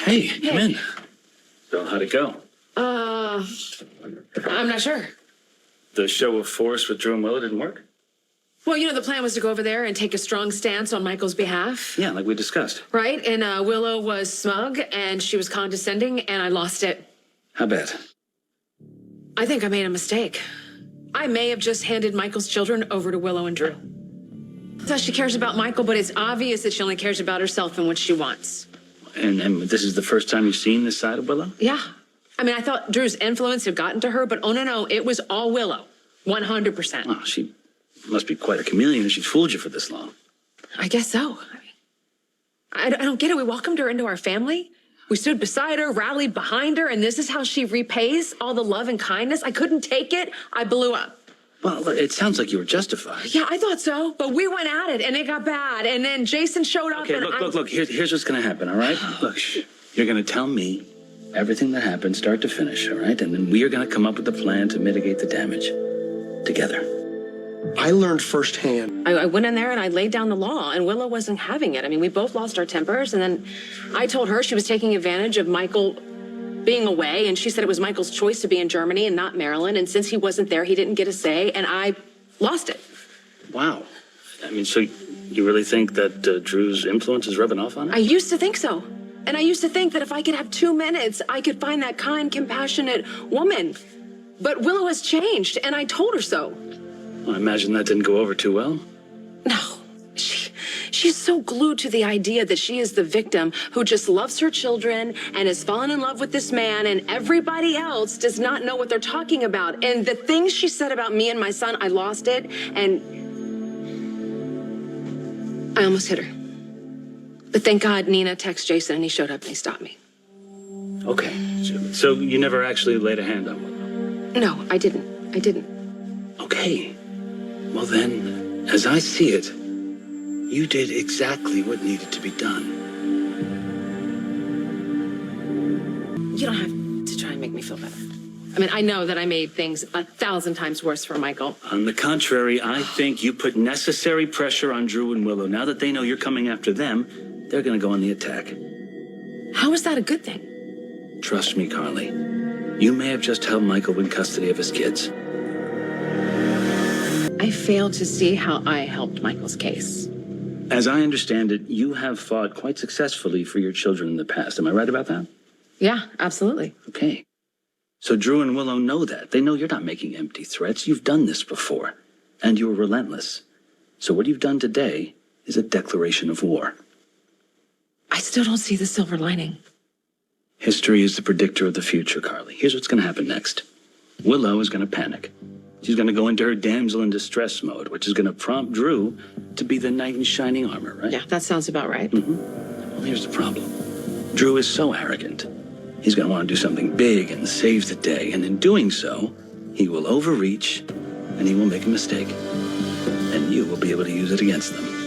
Hey, come in. So how'd it go? I'm not sure. The show of force with Drew and Willow didn't work? Well, the plan was to go over there and take a strong stance on Michael's behalf. Yeah, like we discussed. Right? And Willow was smug and she was condescending and I lost it. How bad? I think I made a mistake. I may have just handed Michael's children over to Willow and Drew. Says she cares about Michael, but it's obvious that she only cares about herself and what she wants. And this is the first time you've seen this side of Willow? Yeah. I mean, I thought Drew's influence had gotten to her, but oh no, it was all Willow. 100%. Oh, she must be quite a chameleon if she's fooled you for this long. I guess so. I don't get it. We welcomed her into our family. We stood beside her, rallied behind her, and this is how she repays all the love and kindness. I couldn't take it. I blew up. Well, it sounds like you were justified. Yeah, I thought so, but we went at it and it got bad. And then Jason showed up. Okay, and look. Here's what's going to happen, all right? Look, you're going to tell me everything that happened, start to finish, all right? And then we are going to come up with a plan to mitigate the damage together. I learned firsthand. I went in there and I laid down the law, and Willow wasn't having it. I mean, we both lost our tempers, and then I told her she was taking advantage of Michael being away, and she said it was Michael's choice to be in Germany and not Maryland, and since he wasn't there, he didn't get a say, and I lost it. Wow. I mean, so you really think that Drew's influence is rubbing off on her? I used to think so. And I used to think that if I could have 2 minutes, I could find that kind, compassionate woman. But Willow has changed, and I told her so. Well, I imagine that didn't go over too well. No, she's so glued to the idea that she is the victim who just loves her children and has fallen in love with this man, and everybody else does not know what they're talking about. And the things she said about me and my son, I lost it, and I almost hit her. But thank God Nina texted Jason and he showed up and he stopped me. Okay. So you never actually laid a hand on Willow? No, I didn't. Okay. Well then, as I see it, you did exactly what needed to be done. You don't have to try and make me feel better. I mean, I know that I made things 1,000 times worse for Michael. On the contrary, I think you put necessary pressure on Drew and Willow. Now that they know you're coming after them, they're going to go on the attack. How is that a good thing? Trust me, Carly. You may have just helped Michael win custody of his kids. I failed to see how I helped Michael's case. As I understand it, you have fought quite successfully for your children in the past. Am I right about that? Yeah, absolutely. Okay. So Drew and Willow know that. They know you're not making empty threats. You've done this before, and you're relentless. So what you've done today is a declaration of war. I still don't see the silver lining. History is the predictor of the future, Carly. Here's what's going to happen next. Willow is going to panic. She's going to go into her damsel in distress mode, which is going to prompt Drew to be the knight in shining armor, right? Yeah, that sounds about right. Well, here's the problem. Drew is so arrogant. He's going to want to do something big and save the day. And in doing so, he will overreach and he will make a mistake. And you will be able to use it against them.